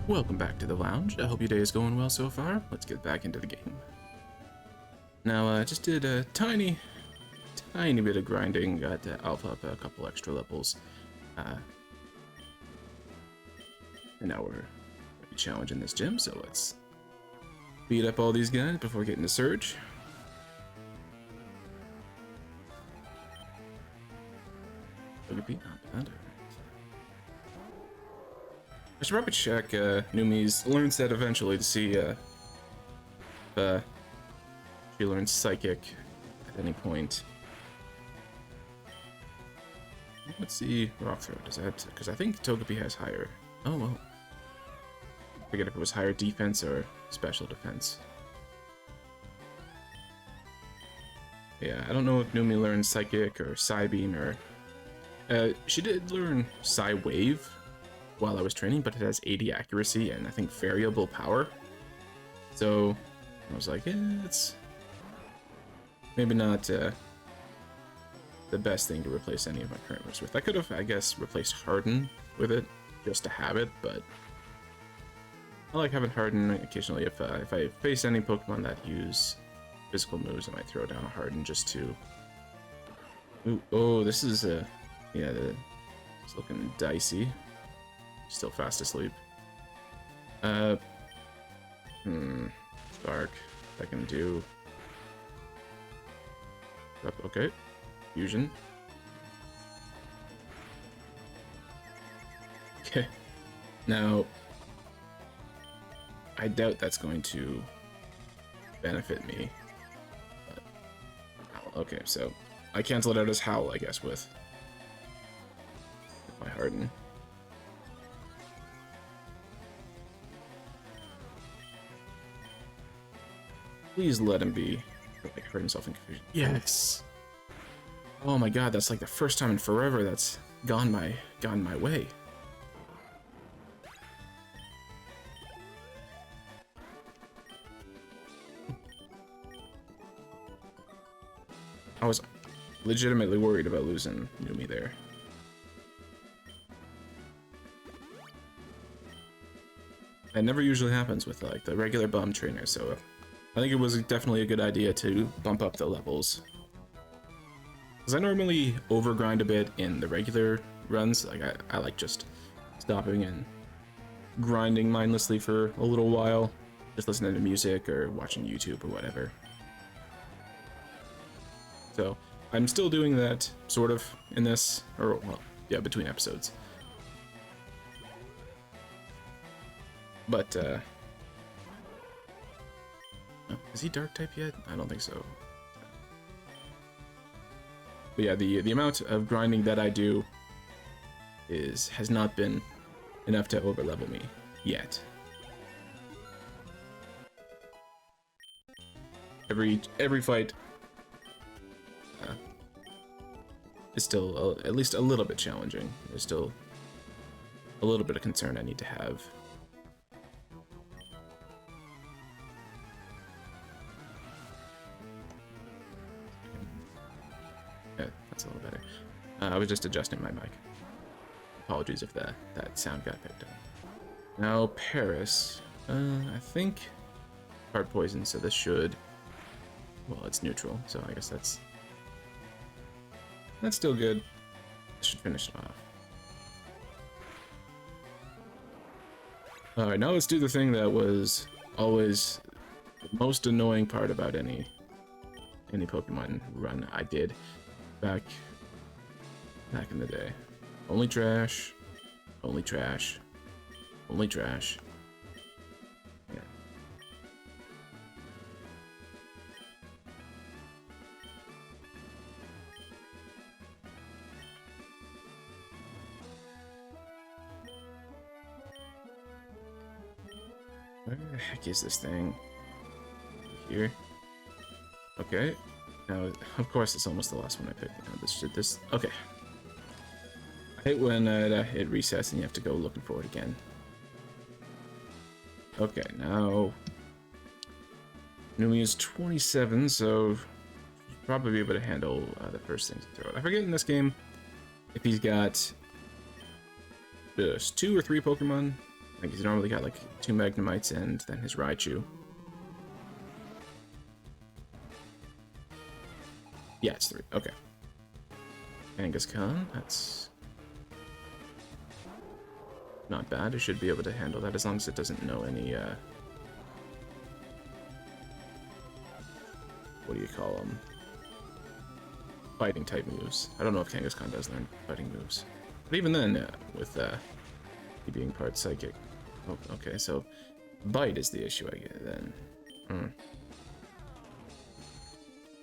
Welcome back to the lounge. I hope your day is going well so far. Let's get back into the game. Now, I just did a tiny bit of grinding, got alpha up a couple extra levels. And now we're going to be challenging this gym, so let's beat up all these guys before getting to Surge. Look at beat up under. I should probably check Numi's learn set eventually to see if she learns Psychic at any point. Let's see Rock Throw, does that, because I think Togepi has higher. Oh well. I forget if it was higher defense or special defense. Yeah, I don't know if Numi learns Psychic or Psybeam or... she did learn Psy Wave while I was training, but it has 80 accuracy and I think variable power. So I was like, it's maybe not the best thing to replace any of my current moves with. I could have, I guess, replaced Harden with it just to have it, but I like having Harden occasionally. If I face any Pokemon that use physical moves, I might throw down a Harden just to... Ooh, oh, this is yeah, it's looking dicey. Still fast asleep. Spark. I can do. Okay. Fusion. Okay. Now, I doubt that's going to benefit me. But, okay, so I cancel it out as Howl, I guess, with my Harden. Please let him be, like, hurt himself in confusion. Yes! Oh my god, that's like the first time in forever that's gone my way. I was legitimately worried about losing Numi there. That never usually happens with like the regular bum trainer, so I think it was definitely a good idea to bump up the levels. Because I normally overgrind a bit in the regular runs. Like I like just stopping and grinding mindlessly for a little while, just listening to music or watching YouTube or whatever. So I'm still doing that sort of in this, or well, yeah, between episodes. But is he dark type yet? I don't think so. But yeah, the amount of grinding that I do has not been enough to overlevel me yet. Every fight is still at least a little bit challenging. There's still a little bit of concern I need to have. A little better. I was just adjusting my mic. Apologies if that sound got picked up. Now Paris, I think hard poison, so this should, well, it's neutral, so I guess that's still good. Should finish it off. All right, now let's do the thing that was always the most annoying part about any Pokemon run I did back in the day. Only trash, only trash, only trash. Yeah. Where the heck is this thing? Here. Okay. Now, of course, it's almost the last one I picked. This. Okay. I hate when it resets and you have to go looking for it again. Okay, now Numi is 27, so probably be able to handle the first things to throw it. I forget in this game if he's got just 2 or 3 Pokemon Like, he's normally got, like, 2 Magnemites and then his Raichu. Yeah, it's 3. Okay. Kangaskhan, that's not bad. I should be able to handle that as long as it doesn't know any, what do you call them? Fighting type moves. I don't know if Kangaskhan does learn fighting moves. But even then, with he being part psychic. Oh, okay, so bite is the issue, I get then.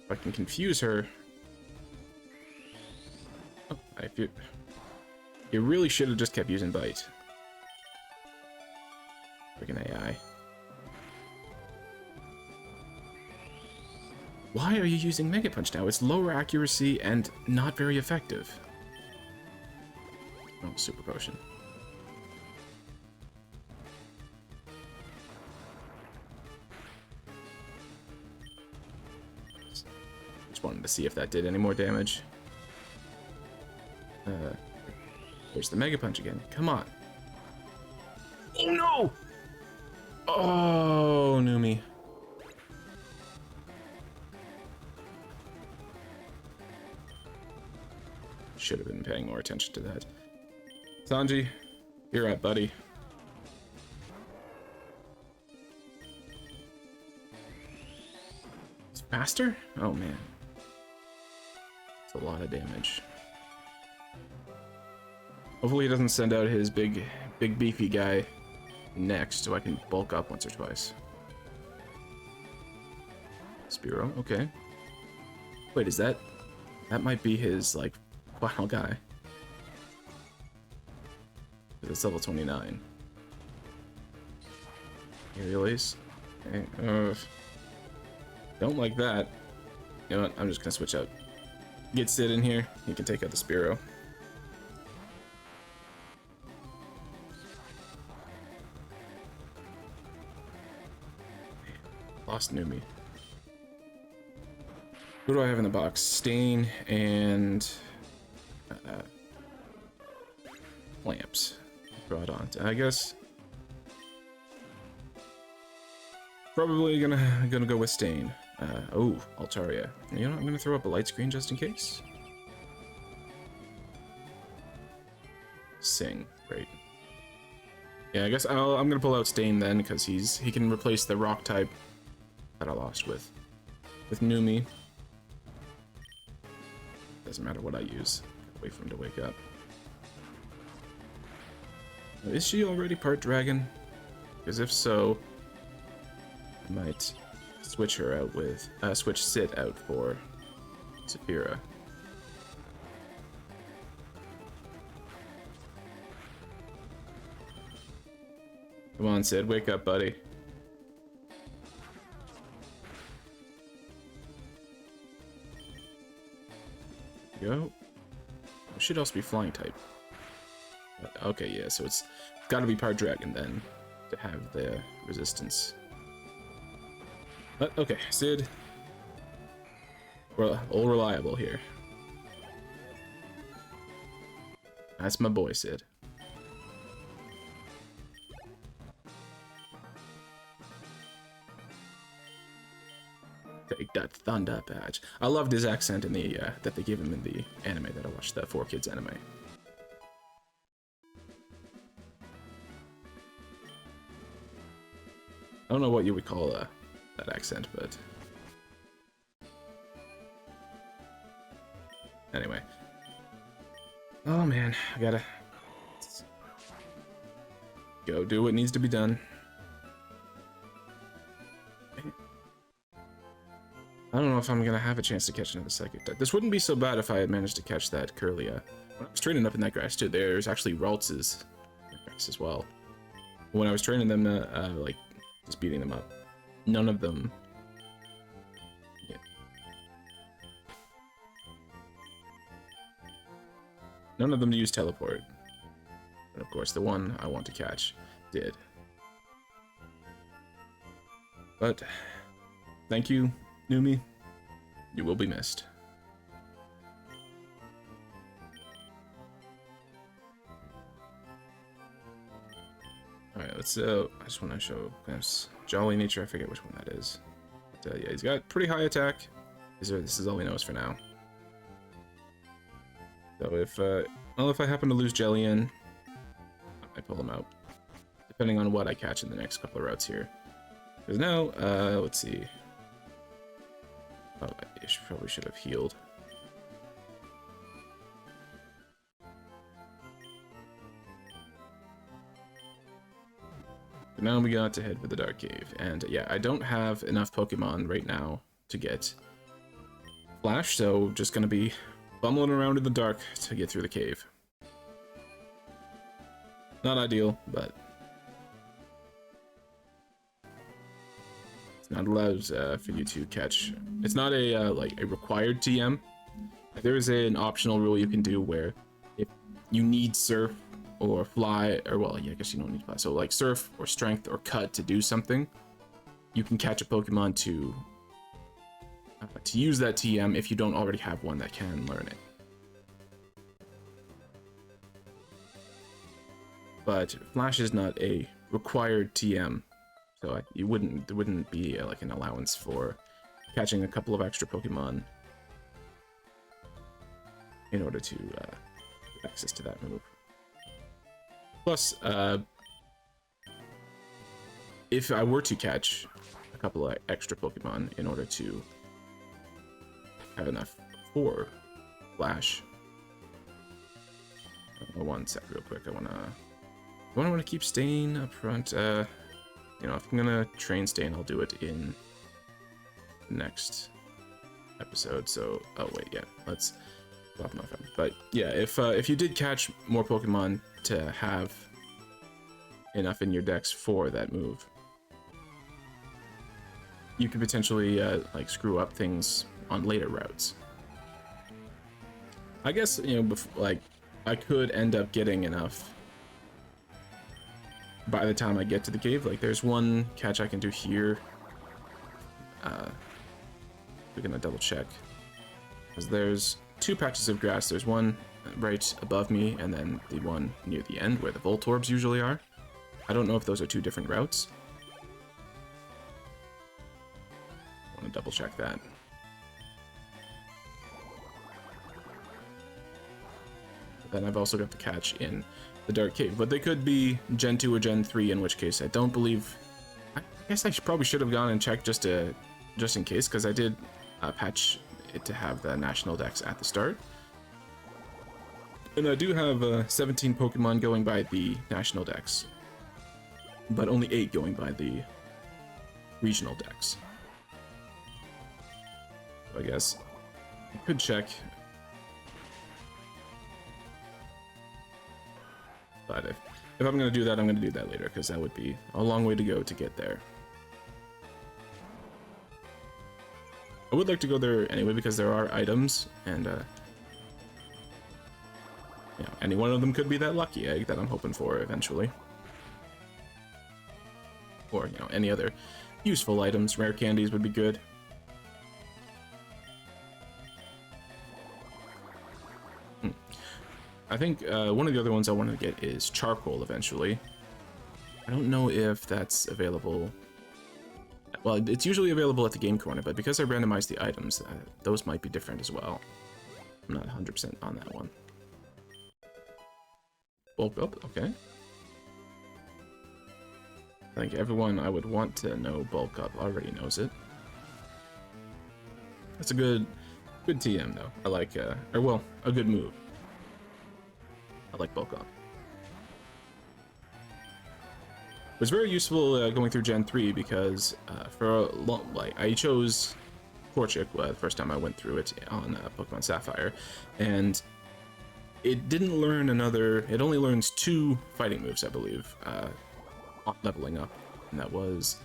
If I can confuse her. Oh, you really should have just kept using bite. Freaking AI. Why are you using Mega Punch now? It's lower accuracy and not very effective. Oh, Super Potion. Just wanted to see if that did any more damage. There's the Mega Punch again. Come on. Oh no! Oh, Numi. Should have been paying more attention to that. Sanji, you're up, buddy. It's faster? Oh man. It's a lot of damage. Hopefully he doesn't send out his big beefy guy next so I can bulk up once or twice. Spearow, okay. Wait, is that might be his, like, final guy. It's level 29. Aerial Ace. Okay. Don't like that. You know what? I'm just gonna switch out. Get Sid in here. He can take out the Spearow. Lost Numi. What do I have in the box? Stain and lamps. Brought on. I guess probably gonna go with Stain. Oh, Altaria. You know what? I'm gonna throw up a light screen just in case. Sing. Great. Yeah, I guess I'm gonna pull out Stain then because he can replace the rock type that I lost with Numi. Doesn't matter what I use. Wait for him to wake up. Is she already part dragon? Because if so, I might switch her out with switch Sid out for Saphira. Come on, Sid, wake up, buddy. Go. It should also be flying type. But, okay, yeah, so it's got to be part dragon then to have the resistance. But okay, Sid. We're all reliable here. That's my boy, Sid. Take that thunder patch. I loved his accent in the that they give him in the anime that I watched, the 4Kids anime. I don't know what you would call that accent, but anyway. Oh man, I gotta go do what needs to be done. I don't know if I'm gonna have a chance to catch another psychic type. This wouldn't be so bad if I had managed to catch that Curlia. When I was training up in that grass too, there's actually Raltz's in that grass as well. When I was training them, like just beating them up, none of them. Yeah. None of them used teleport. And of course, the one I want to catch did. But thank you, Numi. You will be missed. Alright, let's, I just want to show Clamps Jolly Nature. I forget which one that is. But, yeah, he's got pretty high attack. This is all he knows for now. So if, well, if I happen to lose Jellian, I pull him out. Depending on what I catch in the next couple of routes here. Because now, let's see. Oh, I probably should have healed. But now we got to head for the Dark Cave. And yeah, I don't have enough Pokemon right now to get Flash, so just gonna be bumbling around in the dark to get through the cave. Not ideal, but it's not allowed for you to catch. It's not a like a required TM. There is an optional rule you can do where if you need Surf or Fly, or well, yeah, I guess you don't need Fly. So like Surf or Strength or Cut to do something, you can catch a Pokemon to use that TM if you don't already have one that can learn it. But Flash is not a required TM, so there wouldn't be like an allowance for catching a couple of extra Pokemon in order to get access to that move. Plus, if I were to catch a couple of extra Pokemon in order to have enough for Flash, one sec real quick, I want to keep Stain up front. You know, if I'm gonna train Stain, I'll do it in the next episode. So, oh wait, yeah, let's drop him off. But yeah, if you did catch more Pokemon to have enough in your dex for that move, you could potentially like screw up things on later routes. I guess, you know, like I could end up getting enough by the time I get to the cave. Like there's one catch I can do here. We're gonna double check, because there's two patches of grass. There's one right above me, and then the one near the end where the Voltorbs usually are. I don't know if those are two different routes. I want to double check that. But then I've also got the catch in the Dark Cave, but they could be Gen 2 or Gen 3, in which case I don't believe... I guess I probably should have gone and checked just in case, because I did patch it to have the National Dex at the start. And I do have 17 Pokemon going by the National Dex, but only 8 going by the Regional Dex. So I guess I could check. But if I'm going to do that, I'm going to do that later, because that would be a long way to go to get there. I would like to go there anyway, because there are items, and you know, any one of them could be that lucky egg that I'm hoping for eventually. Or, you know, any other useful items. Rare candies would be good. I think one of the other ones I wanted to get is charcoal eventually. I don't know if that's available. Well, it's usually available at the game corner, but because I randomized the items, those might be different as well. I'm not 100% on that one. Bulk up, okay. I think everyone I would want to know bulk up already knows it. That's a good TM though. I like, or well, a good move. I like bulk up. It was very useful going through Gen 3 because for a long, like, I chose Torchic the first time I went through it on Pokemon Sapphire, and it didn't learn it only learns 2 fighting moves, I believe, leveling up, and that was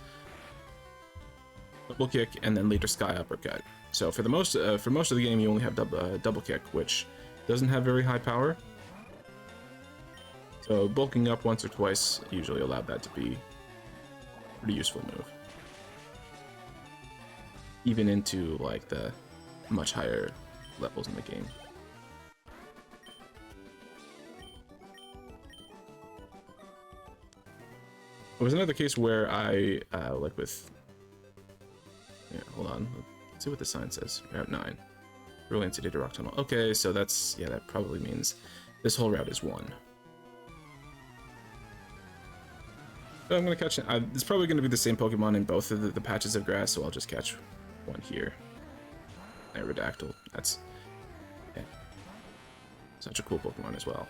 Double Kick and then later Sky Uppercut. So for most of the game, you only have Double Kick, which doesn't have very high power. So bulking up once or twice usually allowed that to be a pretty useful move. Even into like the much higher levels in the game. It was another case where I, like with... Yeah, hold on. Let's see what the sign says. Route 9. Brilliant City to Rock Tunnel. Okay, so that's... Yeah, that probably means this whole route is 1. So I'm going to catch... it's probably going to be the same Pokemon in both of the patches of grass, so I'll just catch one here. Aerodactyl. That's... Yeah. Such a cool Pokemon as well.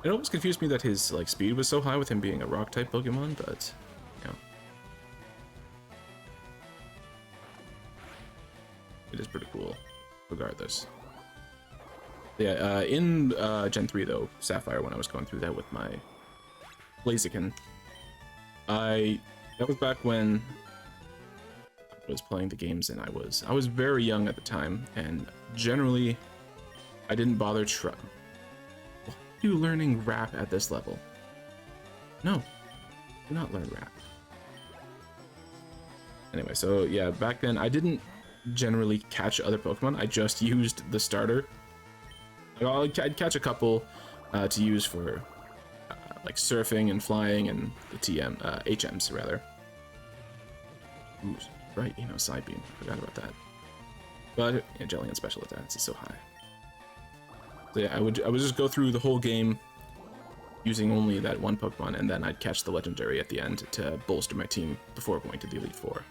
It always confused me that his like speed was so high with him being a rock-type Pokemon, but, you know. It is pretty cool, regardless. Yeah, in Gen 3, though, Sapphire, when I was going through that with my Blaziken, that was back when I was playing the games, and I was very young at the time, and generally, I didn't bother you learning rap at this level? No, do not learn rap. Anyway, so yeah, back then I didn't generally catch other Pokemon. I just used the starter. I'd catch a couple to use for like surfing and flying and the HMs rather. Ooh, right, you know, Psybeam. I forgot about that. But yeah, Jelly and special attacks is so high. So yeah, I would just go through the whole game using only that one Pokemon, and then I'd catch the legendary at the end to bolster my team before going to the Elite Four.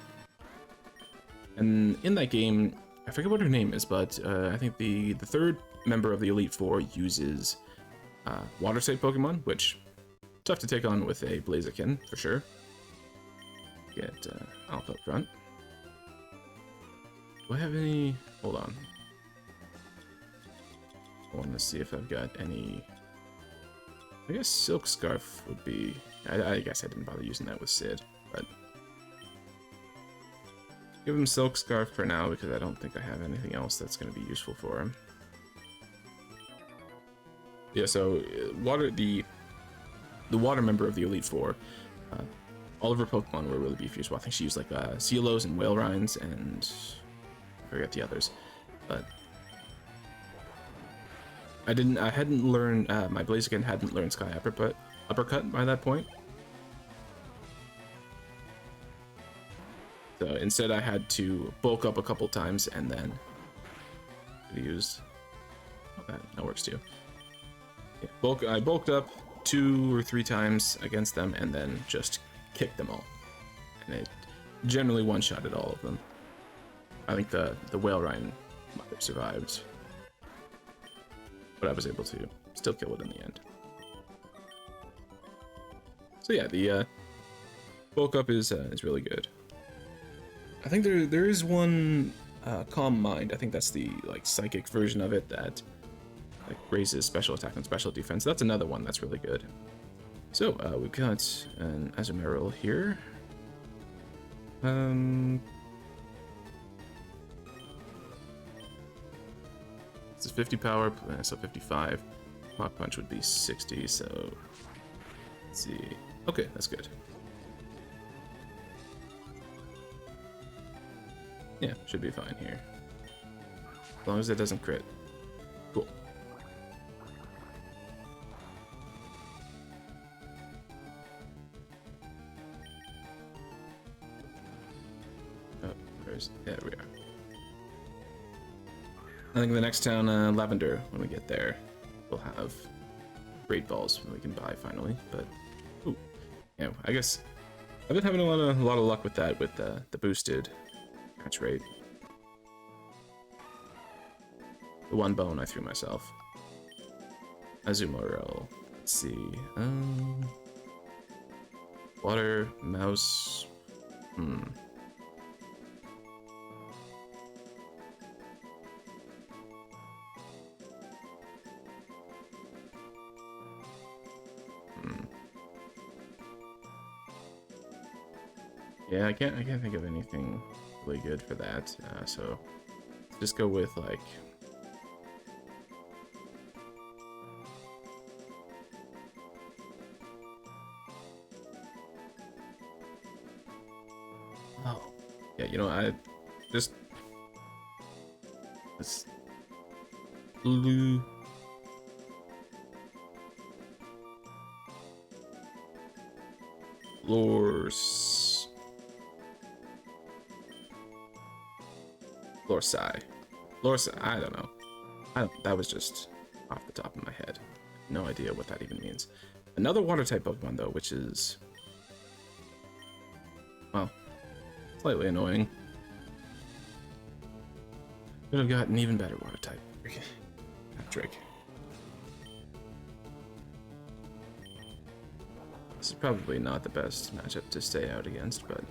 And in that game, I forget what her name is, but I think the third member of the Elite Four uses water-type Pokemon, which tough to take on with a Blaziken for sure. Get Alpha up front. Do I have any? Hold on. I want to see if I've got any... I guess Silk Scarf would be... I guess I didn't bother using that with Sid, but... Give him Silk Scarf for now, because I don't think I have anything else that's going to be useful for him. Yeah, so the water member of the Elite Four, all of her Pokemon were really beefy as well. I think she used like Cielos and Whalerinds, and I forget the others, but... I hadn't learned, my Blaziken hadn't learned Sky Uppercut by that point. So instead I had to bulk up a couple times and then use, oh, that works too. Yeah, I bulked up 2 or 3 times against them and then just kicked them all. And it generally one-shotted all of them. I think the Whalerind might have survived, but I was able to still kill it in the end. So yeah, the bulk up is really good. I think there is one Calm Mind. I think that's the like psychic version of it that like raises special attack and special defense. That's another one that's really good. So we've got an Azumarill here. This is 50 power, so 55. Mach Punch would be 60, so let's see. Okay, that's good. Yeah, should be fine here. As long as it doesn't crit. Cool. Oh, there we are. I think the next town, Lavender, when we get there, we'll have Great Balls when we can buy finally. But, ooh, yeah, I guess I've been having a lot of luck with that, with the boosted catch rate. The one bone I threw myself. Azumarill. Let's see. Water, mouse. Yeah, I can't think of anything really good for that. So just go with like yeah, you know, I just this Florsai. I don't know. That was just off the top of my head. No idea what that even means. Another water type Pokemon though, which is, well, slightly annoying. Could have gotten even better water type. Patrick. This is probably not the best matchup to stay out against, but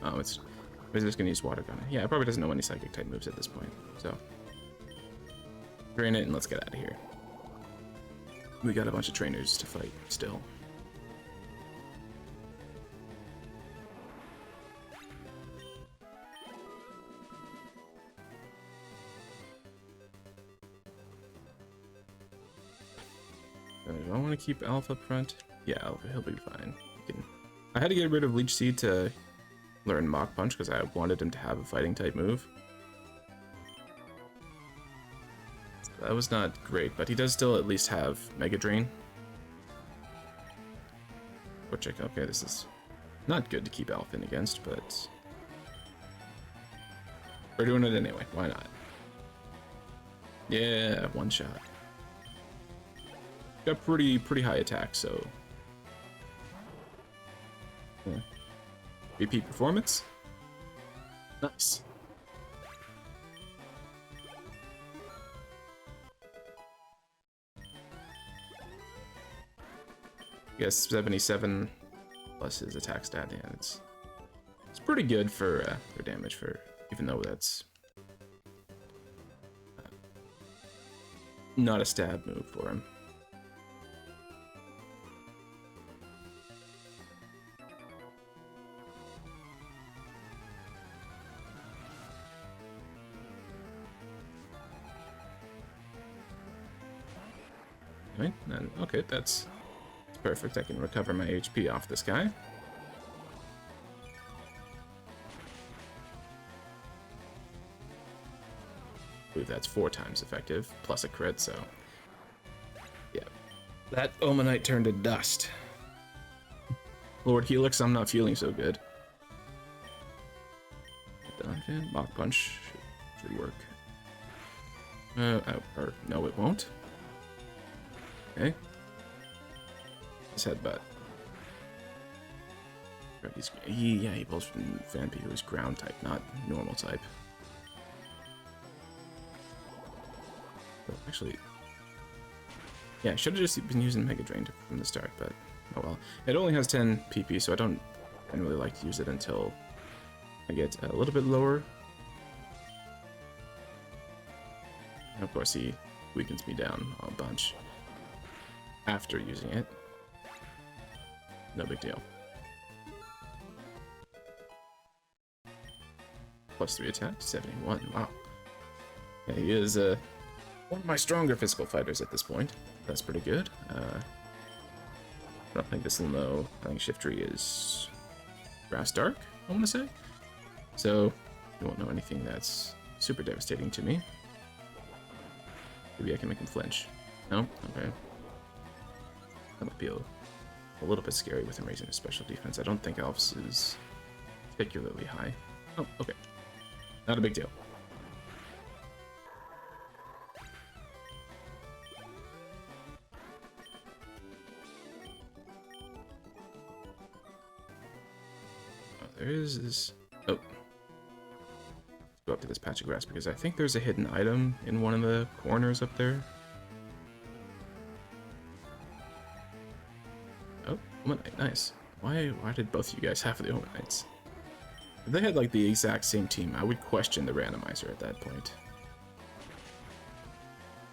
we're just gonna use Water Gun. Yeah, it probably doesn't know any Psychic type moves at this point, so drain it and let's get out of here. We got a bunch of trainers to fight still. Do I want to keep Alpha up front? Yeah, Alpha, he'll be fine. I had to get rid of Leech Seed to learn Mach Punch because I wanted him to have a fighting type move. That was not great, but he does still at least have Mega Drain. Which, okay, this is not good to keep Alpha in against, but we're doing it anyway. Why not? Yeah, one shot. Got pretty high attack, so yeah. VP performance. Nice. Yes, 77 plus his attack stat. Yeah, it's pretty good for damage, for even though that's not a stab move for him. Right, and okay, that's perfect. I can recover my HP off this guy. I believe that's 4 times effective, plus a crit, so yeah. That Omanite turned to dust. Lord Helix, I'm not feeling so good. Mach Punch should work. Or no, it won't. Okay. His headbutt. He pulls from Vampy, who is ground type, not normal type. But actually, yeah, I should have just been using Mega Drain from the start, but oh well. It only has 10 PP, so I don't really like to use it until I get a little bit lower. And of course, he weakens me down a bunch after using it. No big deal. Plus 3 attack, 71. Wow. Yeah, he is one of my stronger physical fighters at this point. That's pretty good. I don't think this will know. I think Shiftry is Grass Dark, I want to say. So, he won't know anything that's super devastating to me. Maybe I can make him flinch. No? Okay. That might be a little bit scary with him raising his special defense. I don't think Elf's is particularly high. Oh, okay. Not a big deal. Oh, there is this... Oh. Let's go up to this patch of grass because I think there's a hidden item in one of the corners up there. Oh, Omanite, nice. Why did both of you guys have the Omanites? If they had like the exact same team, I would question the randomizer at that point.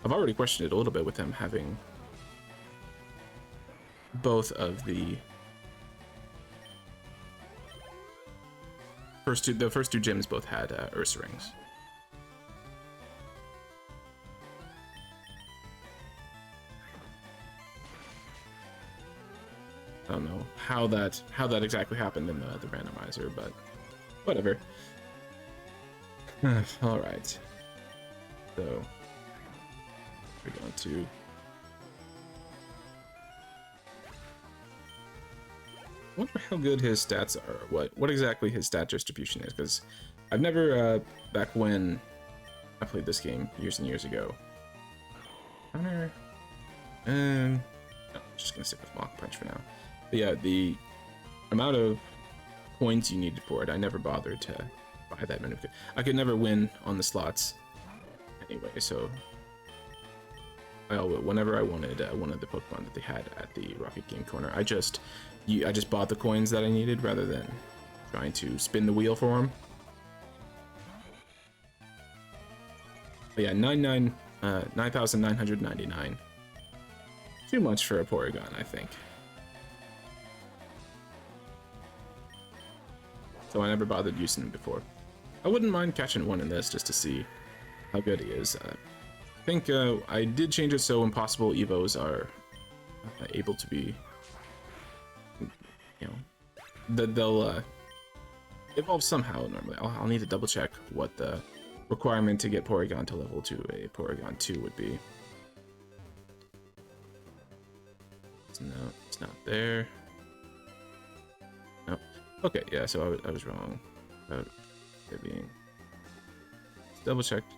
I've already questioned it a little bit with them having both of the first two gyms both had Ursa rings. I don't know how that exactly happened in the randomizer, but whatever. All right. So we're going to wonder how good his stats are. What exactly his stat distribution is, because I've never back when I played this game years and years ago. Counter. No, I'm just gonna stick with Mach Punch for now. But yeah, the amount of coins you needed for it, I never bothered to buy that many. I could never win on the slots anyway, so whenever I wanted one of the Pokemon that they had at the Rocket Game Corner, I just bought the coins that I needed rather than trying to spin the wheel for them. But yeah, 9,999. Too much for a Porygon, I think. So I never bothered using him before. I wouldn't mind catching one in this just to see how good he is. I think I did change it so Impossible Evos are able to be, you know, they'll evolve somehow normally. I'll need to double check what the requirement to get Porygon to level to a Porygon 2 would be. No, it's not there. No. Okay, yeah, so I was wrong about it being. Double checked.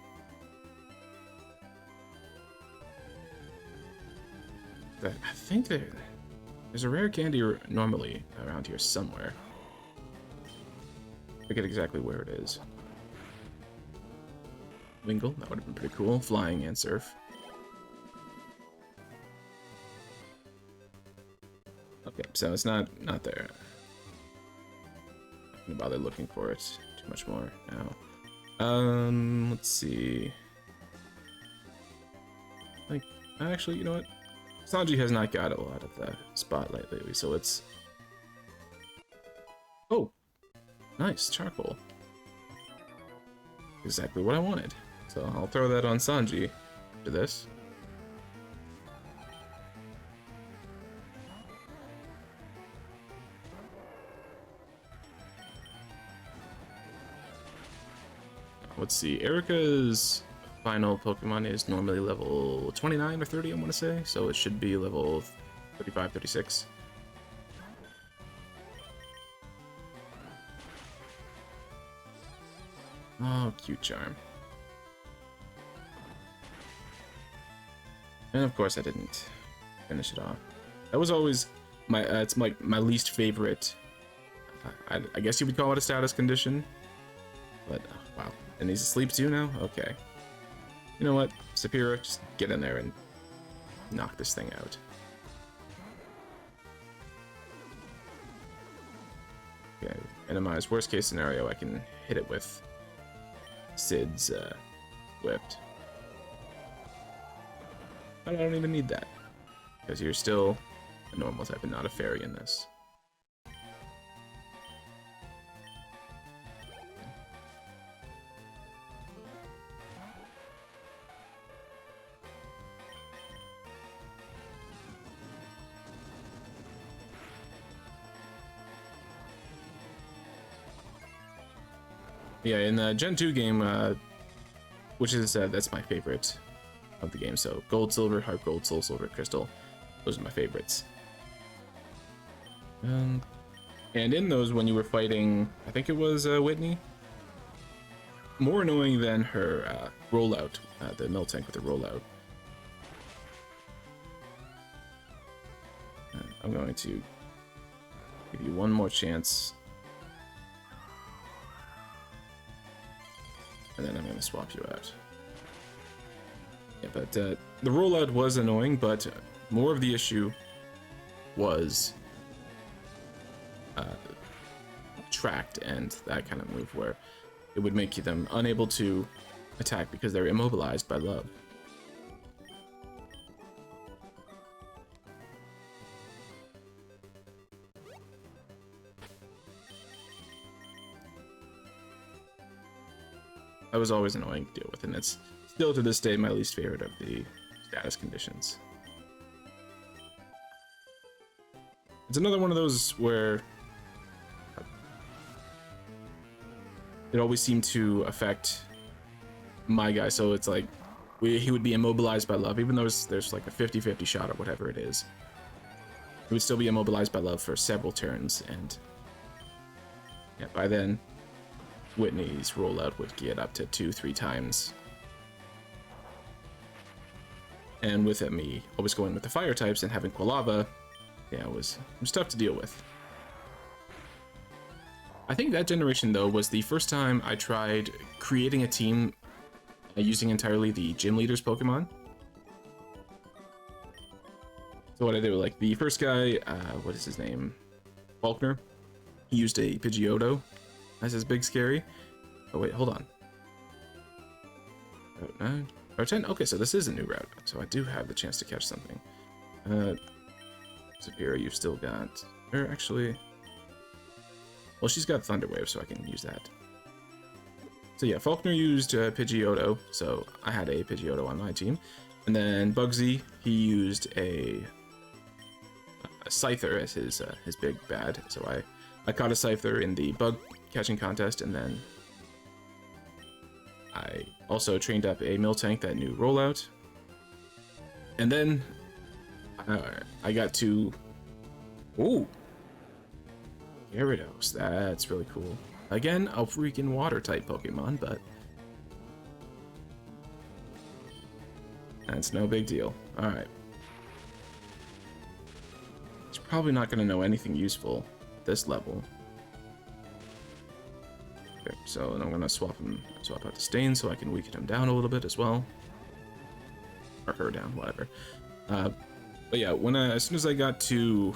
I think there's a rare candy normally around here somewhere. I forget exactly where it is. Wingle, that would have been pretty cool. Flying and surf. Okay, so it's not there. I'm not gonna bother looking for it too much more now. Let's see. Like, actually, you know what? Sanji has not got a lot of the spotlight lately, so it's... Oh! Nice, charcoal. Exactly what I wanted. So I'll throw that on Sanji after this. Let's see, Erica's final Pokemon is normally level 29 or 30, I want to say, so it should be level 35, 36. Oh, cute charm. And of course I didn't finish it off. That was always my, it's like my least favorite, I guess you would call it a status condition, but wow. And he's asleep too now? Okay. You know what? Sapira, just get in there and knock this thing out. Okay, minimize. Worst case scenario, I can hit it with Sid's whipped. But I don't even need that. Because you're still a normal type and not a fairy in this. Yeah, in the Gen 2 game, which is, that's my favorite of the game, so Gold, Silver, Heart Gold, Soul Silver, Crystal, those are my favorites. And in those, when you were fighting, I think it was Whitney, more annoying than her rollout, the Miltank with the rollout. I'm going to give you one more chance. And then I'm going to swap you out. Yeah, but the rollout was annoying, but more of the issue was tracked and that kind of move where it would make them unable to attack because they're immobilized by love. That was always annoying to deal with, and it's still to this day my least favorite of the status conditions. It's another one of those where it always seemed to affect my guy, so it's like he would be immobilized by love, even though there's like a 50-50 shot or whatever it is. He would still be immobilized by love for several turns, and yeah, by then, Whitney's rollout would get up to 2-3 times. And with it, me always going with the fire types and having Quilava, yeah, it was tough to deal with. I think that generation, though, was the first time I tried creating a team using entirely the gym leader's Pokemon. So what I did, like, the first guy, what is his name? Faulkner. He used a Pidgeotto as his big scary. Oh, wait, hold on. Route 9? Route 10? Okay, so this is a new route, so I do have the chance to catch something. Sapira, you've still got... Or actually... Well, she's got Thunder Wave, so I can use that. So yeah, Faulkner used Pidgeotto, so I had a Pidgeotto on my team. And then Bugsy, he used a Scyther as his big bad. So I caught a Scyther in the bug catching contest, and then I also trained up a Miltank, that new rollout. And then I got to... Ooh! Gyarados, that's really cool. Again, a freaking water-type Pokemon, but... That's no big deal. Alright. He's probably not going to know anything useful at this level. Okay, so I'm going to swap out the Stain so I can weaken him down a little bit as well. Or her down, whatever. But yeah, as soon as I got to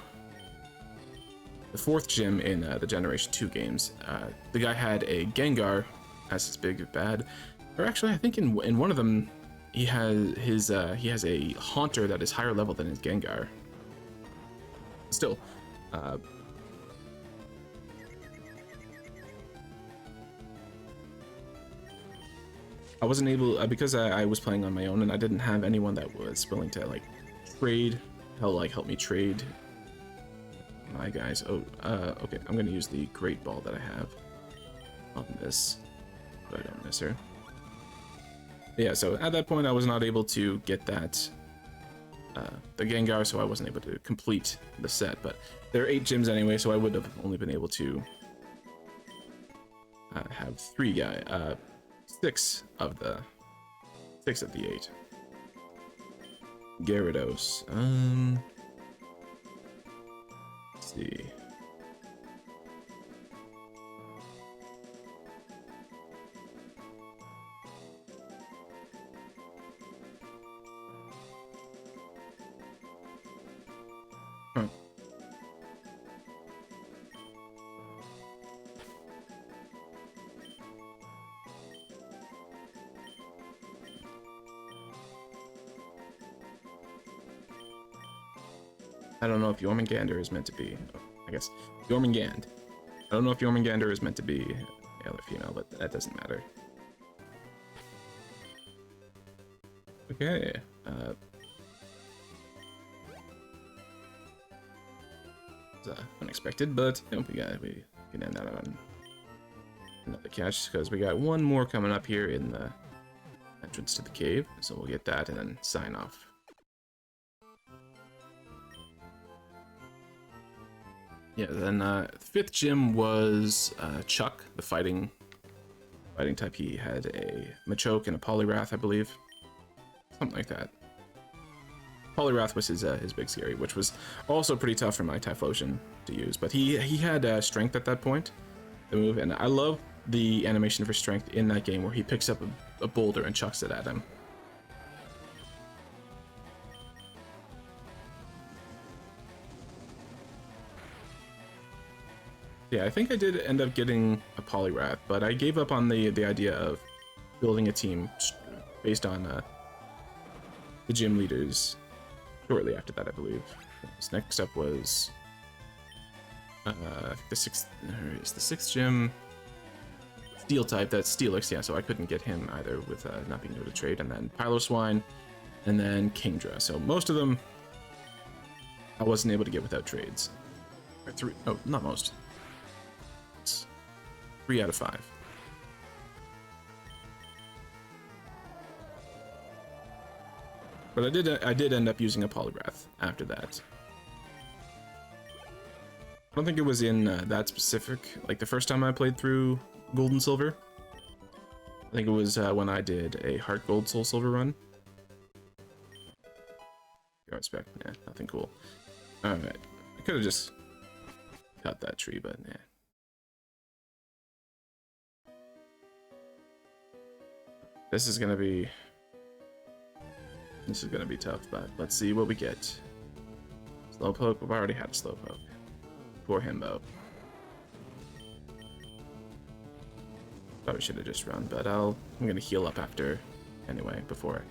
the 4th gym in the Generation 2 games, the guy had a Gengar as his big bad. Or actually, I think in one of them, he has a Haunter that is higher level than his Gengar. Still, I wasn't able, because I was playing on my own and I didn't have anyone that was willing to like trade, help me trade my guys. Oh, okay, I'm gonna use the Great Ball that I have on this, but I don't miss her. Yeah, so at that point I was not able to get that the Gengar, so I wasn't able to complete the set, but there are 8 gyms anyway, so I would have only been able to have 6 of the 8. Gyarados, let's see. Huh. I don't know if Jormungandr is meant to be, I guess, Jormungand. I don't know if Jormungandr is meant to be male or female, but that doesn't matter. Okay, unexpected, but you know, we can end that on another catch, because we got one more coming up here in the entrance to the cave, so we'll get that and then sign off. Yeah, then 5th gym was Chuck, the fighting type. He had a Machoke and a Poliwrath, I believe, something like that. Poliwrath was his big scary, which was also pretty tough for my Typhlosion to use, but he had strength at that point, the move, and I love the animation for strength in that game where he picks up a boulder and chucks it at him. Yeah, I think I did end up getting a Poliwrath, but I gave up on the idea of building a team based on the gym leaders shortly after that, I believe. So next up was the 6th gym, Steel type. That's Steelix, yeah, so I couldn't get him either with not being able to trade. And then Piloswine, and then Kingdra. So most of them I wasn't able to get without trades. Or 3, no, not most. It's 3 out of 5. But I did end up using a Poliwrath after that. I don't think it was in that specific, like the first time I played through Gold and Silver. I think it was when I did a Heart Gold Soul Silver run. Guard spec, yeah, nothing cool. Alright, I could have just cut that tree, but yeah. This is gonna be tough, but let's see what we get. Slowpoke, we've already had a Slowpoke. Poor Himbo. Probably should have just run, but I'm gonna heal up after anyway, before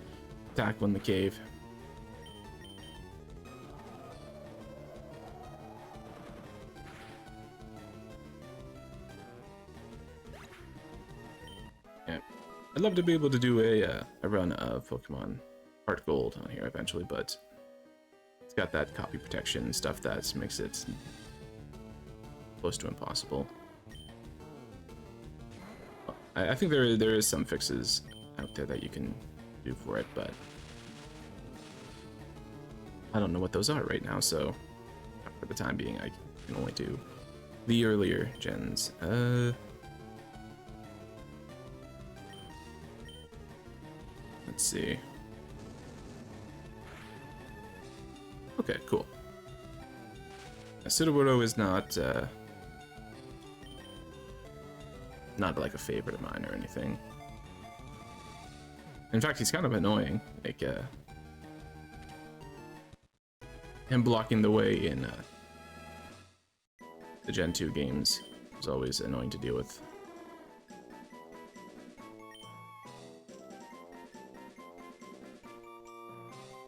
tackling the cave. Yeah, I'd love to be able to do a run of Pokemon Heart Gold on here eventually, but it's got that copy protection and stuff that makes it close to impossible. I think there is some fixes out there that you can do for it, but I don't know what those are right now, so for the time being I can only do the earlier gens. Let's see. Okay, cool. Sudowoodo is not like a favorite of mine or anything. In fact, he's kind of annoying. Like him blocking the way in the Gen 2 games was always annoying to deal with.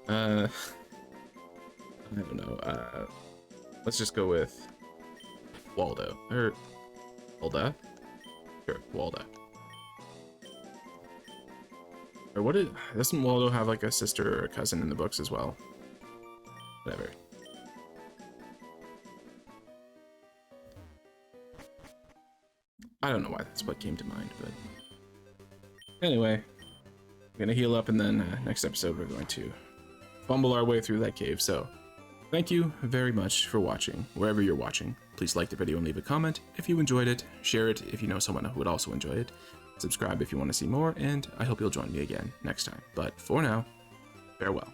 I don't know. Let's just go with Waldo. Or Walda? Sure, Walda. Or what doesn't Waldo have like a sister or a cousin in the books as well? Whatever. I don't know why that's what came to mind, but anyway, we're gonna heal up, and then next episode we're going to fumble our way through that cave. So thank you very much for watching, wherever you're watching. Please like the video and leave a comment if you enjoyed it, share it if you know someone who would also enjoy it, subscribe if you want to see more, and I hope you'll join me again next time. But for now, farewell.